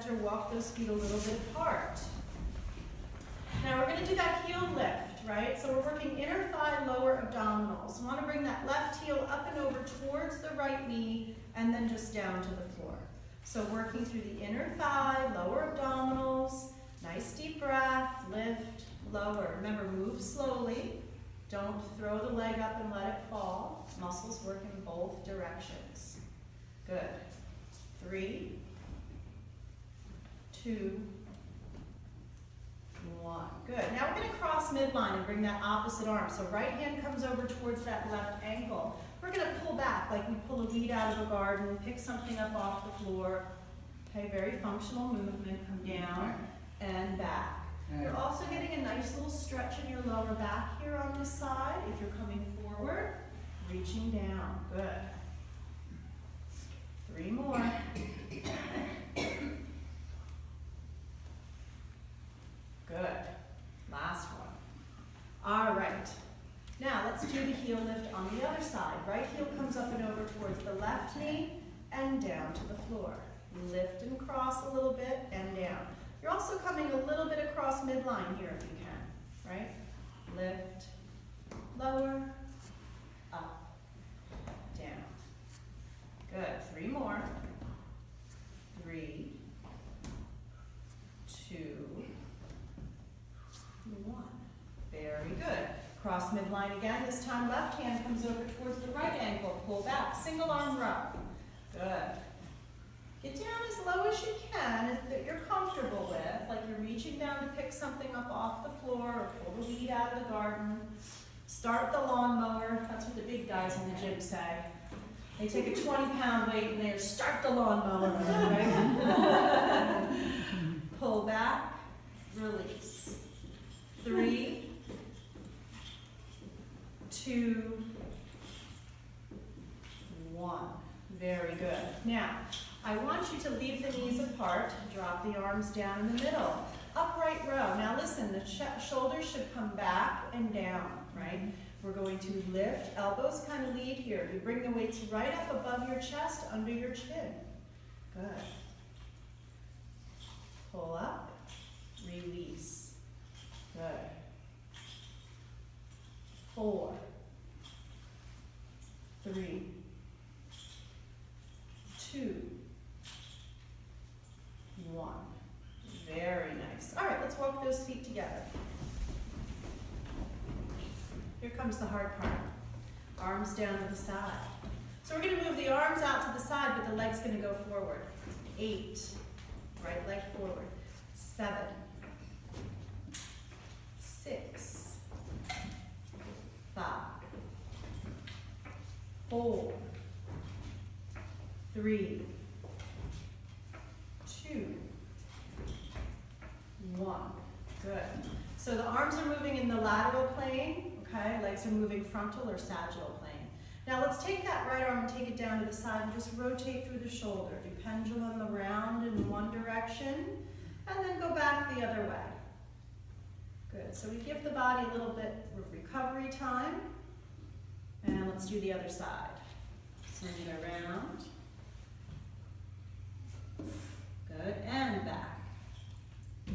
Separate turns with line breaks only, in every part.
center, walk those feet a little bit apart. Now we're gonna do that heel lift, right? So we're working inner thigh, lower abdominals. We wanna bring that left heel up and over towards the right knee and then just down to the floor. So working through the inner thigh, lower abdominals, nice deep breath, lift, lower. Remember, move slowly. Don't throw the leg up and let it fall. Muscles work in both directions. Good. 3, 2, 1. Good. Now we're going to cross midline and bring that opposite arm. So right hand comes over towards that left ankle. We're going to pull back like we pull a weed out of a garden, pick something up off the floor. Okay, very functional movement. Come down and back. You're also getting a nice little stretch in your lower back here on this side. If you're coming forward, reaching down. Good. 3 more. Good. Last one. All right. Now let's do the heel lift on the other side. Right heel comes up and over towards the left knee and down to the floor. Lift and cross a little bit and down. You're also coming a little bit across midline here if you can, right? Lift, lower, up, down. Good. 3 more. 3, 2, 1. Very good. Cross midline again. This time left hand comes over towards the right ankle. Pull back. Single arm row. Good. Get down as low as you can, that you're comfortable with, like you're reaching down to pick something up off the floor or pull the weed out of the garden. Start the lawnmower. That's what the big guys in the gym say. They take a 20-pound weight and they start the lawnmower, right? Pull back, release. 3, 2, 1. Very good. Now, I want you to leave the knees apart, drop the arms down in the middle. Upright row. Now listen, the shoulders should come back and down, right? We're going to lift, elbows kind of lead here. You bring the weights right up above your chest, under your chin. Good. Pull up, release. Good. 4, 3, 2, 1. Very nice. All right, let's walk those feet together. Here comes the hard part. Arms down to the side. So we're going to move the arms out to the side, but the leg's going to go forward. 8. Right leg forward. 7. 6. 5. 4. 3, 2, 1. Good. So the arms are moving in the lateral plane, okay? Legs are moving frontal or sagittal plane. Now let's take that right arm and take it down to the side and just rotate through the shoulder. Do pendulum around in one direction and then go back the other way. Good. So we give the body a little bit of recovery time. And let's do the other side. Swing it around. Good, and back.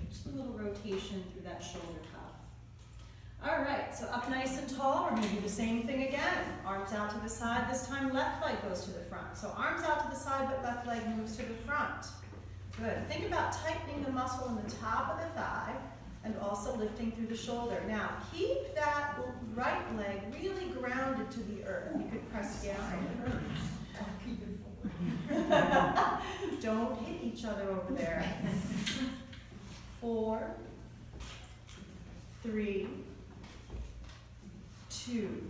Just a little rotation through that shoulder cuff. All right, so up nice and tall, we're gonna do the same thing again. Arms out to the side, this time left leg goes to the front. So arms out to the side, but left leg moves to the front. Good, think about tightening the muscle in the top of the thigh and also lifting through the shoulder. Now, keep that right leg really grounded to the earth. You could press down. Don't hit each other over there. 4, 3, 2,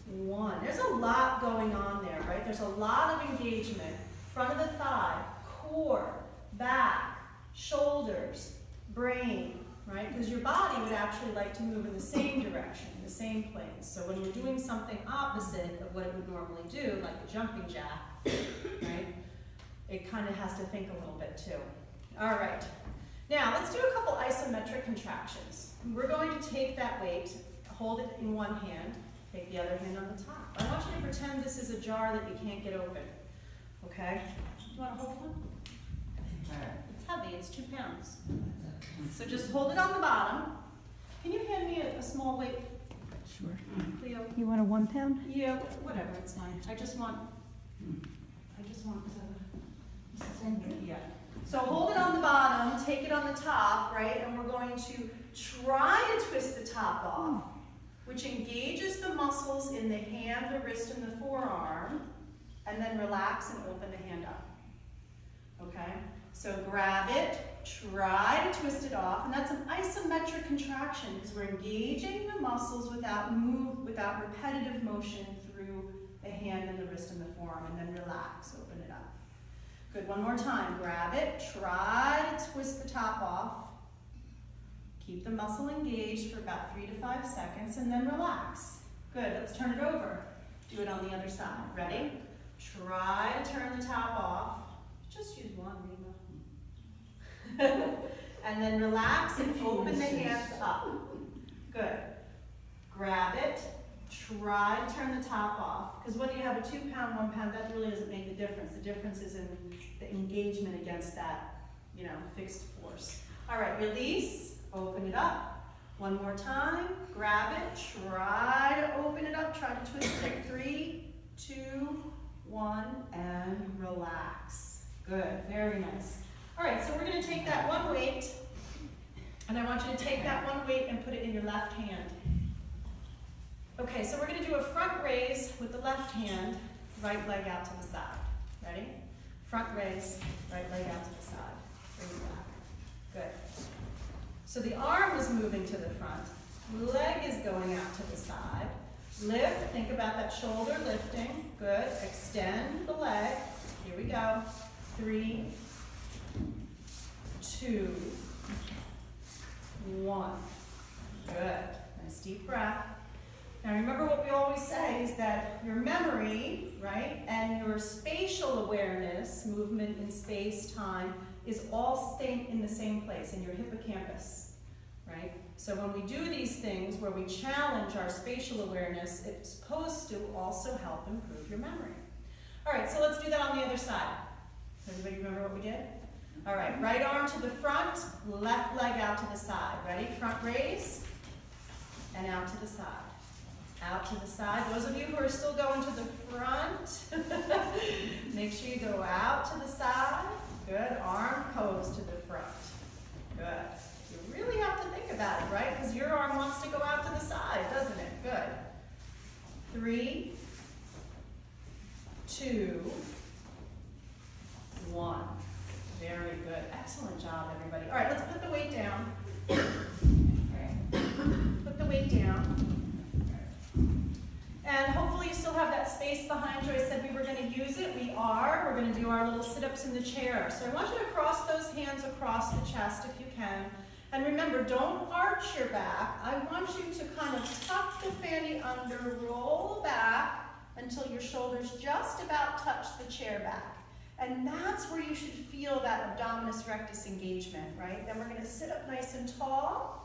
1. There's a lot going on there, right? There's a lot of engagement. Front of the thigh, core, back, shoulders, brain, right? Because your body would actually like to move in the same direction, the same planes. So when we're doing something opposite of what it would normally do, like a jumping jack, right? It kind of has to think a little bit too. All right. Now let's do a couple isometric contractions. We're going to take that weight, hold it in one hand, take the other hand on the top. I want you to pretend this is a jar that you can't get open. Okay? You want to hold one? weights 2 pounds. So just hold it on the bottom. Can you hand me a small weight?
Sure.
Leo?
You want a 1 pound?
Yeah, whatever, it's fine. I just want to, yeah. So hold it on the bottom, take it on the top, right? And we're going to try to twist the top off, which engages the muscles in the hand, the wrist, and the forearm, and then relax and open the hand up. Okay? So grab it, try to twist it off, and that's an isometric contraction because we're engaging the muscles without repetitive motion through the hand and the wrist and the forearm, and then relax, open it up. Good, one more time. Grab it, try to twist the top off. Keep the muscle engaged for about 3 to 5 seconds, and then relax. Good, let's turn it over. Do it on the other side. Ready? Try to turn the top off. Just use one, Rima. And then relax and open the hands up. Good. Grab it. Try to turn the top off. Because whether you have a 2 pound, 1 pound, that really doesn't make the difference. The difference is in the engagement against that, fixed force. All right, release. Open it up. One more time. Grab it. Try to open it up. Try to twist it. 3, 2, 1, and relax. Good. Very nice. All right, so we're going to take that one weight, and I want you to take that one weight and put it in your left hand. Okay, so we're going to do a front raise with the left hand, right leg out to the side. Ready? Front raise, right leg out to the side. Bring it back. Good. So the arm is moving to the front. Leg is going out to the side. Lift, think about that shoulder lifting. Good. Extend the leg. Here we go. 3, 2, 1. Good. Nice deep breath. Now remember what we always say is that your memory, right, and your spatial awareness, movement in space, time, is all staying in the same place, in your hippocampus, right? So when we do these things where we challenge our spatial awareness, it's supposed to also help improve your memory. All right, so let's do that on the other side. Everybody remember what we did? All right, right arm to the front, left leg out to the side. Ready? Front raise, and out to the side. Out to the side. Those of you who are still going to the front, make sure you go out to the side. Good. Arm goes to the front. Good. You really have to think about it, right? Because your arm wants to go out to the side, doesn't it? Good. 3, 2, 1. Very good. Excellent job, everybody. All right, let's put the weight down. All right. Put the weight down. And hopefully you still have that space behind you. I said we were going to use it. We are. We're going to do our little sit-ups in the chair. So I want you to cross those hands across the chest if you can. And remember, don't arch your back. I want you to kind of tuck the fanny under, roll back until your shoulders just about touch the chair back. And that's where you should feel that abdominis rectus engagement, right? Then we're going to sit up nice and tall.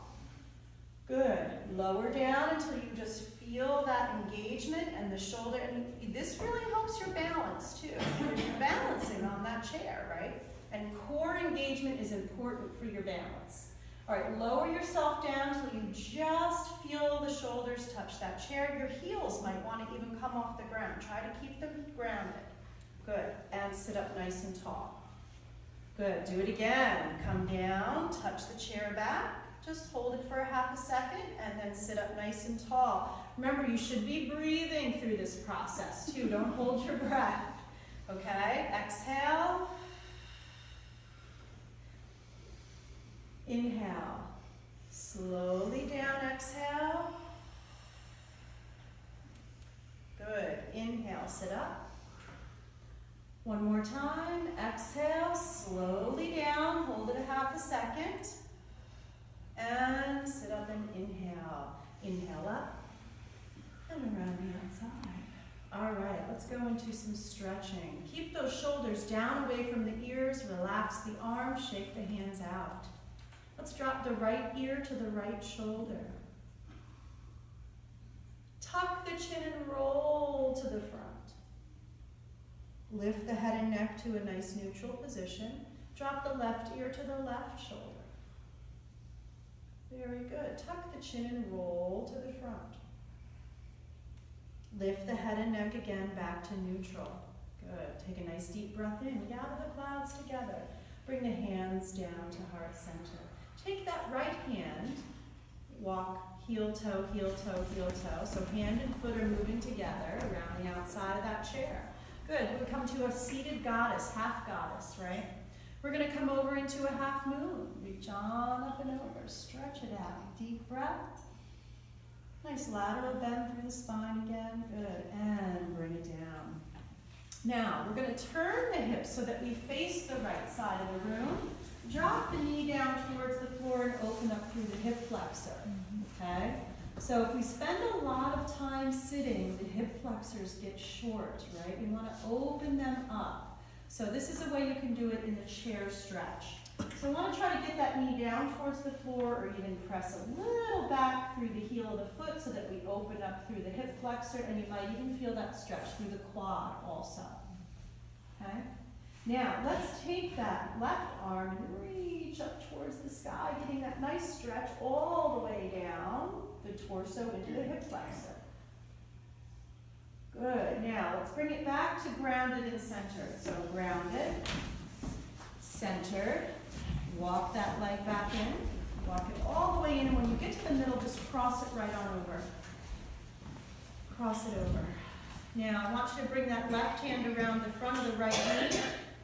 Good. Lower down until you just feel that engagement and the shoulder. And this really helps your balance too. You're balancing on that chair, right? And core engagement is important for your balance. All right, lower yourself down until you just feel the shoulders touch that chair. Your heels might want to even come off the ground. Try to keep them grounded. Good. And sit up nice and tall. Good. Do it again. Come down, touch the chair back. Just hold it for a half a second and then sit up nice and tall. Remember, you should be breathing through this process too. Don't hold your breath. Okay, exhale. Inhale. Slowly down, exhale. Good. Inhale, sit up. One more time. Exhale, slowly down. Hold it a half a second. And sit up and inhale. Inhale up and around the outside. All right, let's go into some stretching. Keep those shoulders down away from the ears. Relax the arms, shake the hands out. Let's drop the right ear to the right shoulder. Tuck the chin and roll to the front. Lift the head and neck to a nice neutral position. Drop the left ear to the left shoulder. Very good. Tuck the chin and roll to the front. Lift the head and neck again back to neutral. Good. Take a nice deep breath in. Gather the clouds together. Bring the hands down to heart center. Take that right hand. Walk heel, toe, heel, toe, heel, toe. So hand and foot are moving together around the outside of that chair. Good. We come to a seated goddess, half goddess, right? We're going to come over into a half moon. Reach on up and over. Stretch it out. Deep breath. Nice lateral bend through the spine again. Good. And bring it down. Now, we're going to turn the hips so that we face the right side of the room. Drop the knee down towards the floor and open up through the hip flexor. Okay? So if we spend a lot of time sitting, the hip flexors get short, right? We want to open them up. So this is a way you can do it in the chair stretch. So I want to try to get that knee down towards the floor or even press a little back through the heel of the foot so that we open up through the hip flexor, and you might even feel that stretch through the quad also. Okay? Now, let's take that left arm and reach up towards the sky, getting that nice stretch all the way down the torso into the hip flexor. Good. Now, let's bring it back to grounded and centered. So grounded, centered. Walk that leg back in. Walk it all the way in, and when you get to the middle, just cross it right on over. Cross it over. Now, I want you to bring that left hand around the front of the right knee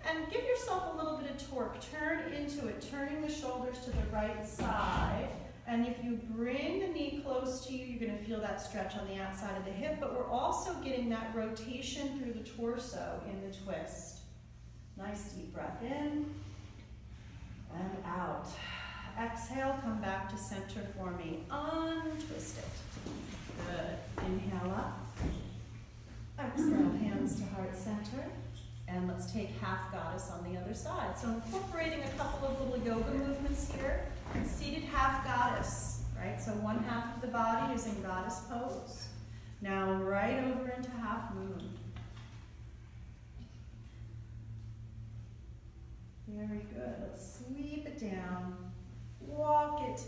and give yourself a little bit of torque. Turn into it, turning the shoulders to the right side. And if you bring the knee close to you, you're going to feel that stretch on the outside of the hip, but we're also getting that rotation through the torso in the twist. Nice deep breath in and out. Exhale, come back to center for me. Untwist it. Good. Inhale up. Exhale, hands to heart center. And let's take half goddess on the other side. So incorporating a couple of little yoga movements here. Seated half goddess, right? So one half of the body is in goddess pose. Now right over into half moon. Very good. Let's sweep it down. Walk it.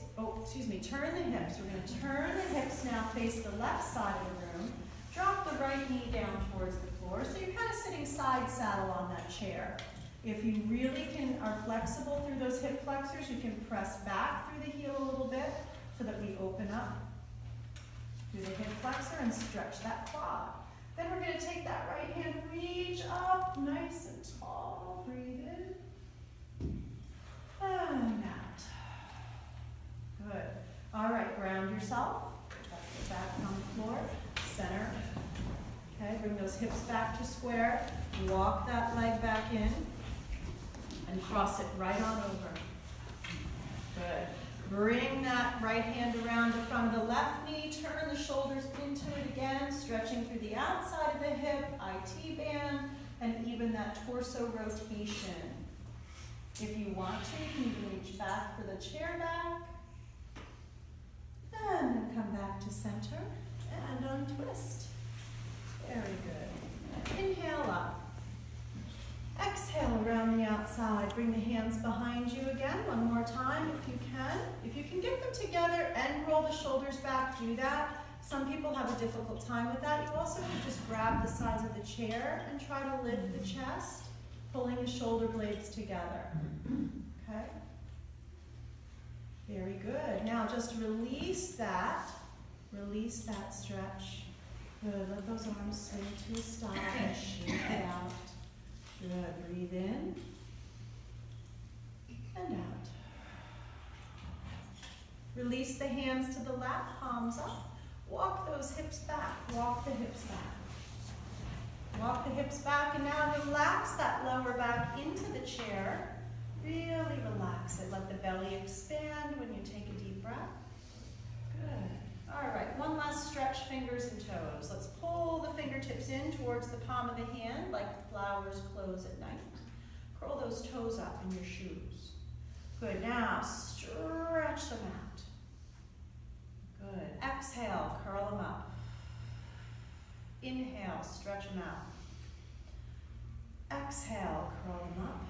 Turn the hips. We're going to turn the hips now, face the left side of the room. Drop the right knee down towards the floor. So you're kind of sitting side saddle on that chair. If you really are flexible through those hip flexors, you can press back through the heel a little bit so that we open up through the hip flexor and stretch that quad. Then we're going to take that right hand, reach up nice and tall. Breathe in and out. Good. All right, ground yourself. Back on the floor. Center. Okay, bring those hips back to square. Walk that leg back in and cross it right on over. Good. Bring that right hand around the front of the left knee. Turn the shoulders into it again, stretching through the outside of the hip, IT band, and even that torso rotation. If you want to, you can even reach back for the chair back. And then come back to center and untwist. Very good. Inhale up. Exhale around the outside. Bring the hands behind you again. One more time if you can. If you can get them together and roll the shoulders back, do that. Some people have a difficult time with that. You also can just grab the sides of the chair and try to lift the chest, pulling the shoulder blades together. Okay? Very good. Now just release that stretch. Good. Let those arms swing to a stop and shake it out. Good. Breathe in and out. Release the hands to the lap, palms up. Walk those hips back. Walk the hips back. Walk the hips back, and now relax that lower back into the chair. Really relax it. Let the belly expand when you take a deep breath. Good. All right, one last stretch, fingers and toes. Let's pull the fingertips in towards the palm of the hand like the flowers close at night. Curl those toes up in your shoes. Good, now stretch them out. Good, exhale, curl them up. Inhale, stretch them out. Exhale, curl them up.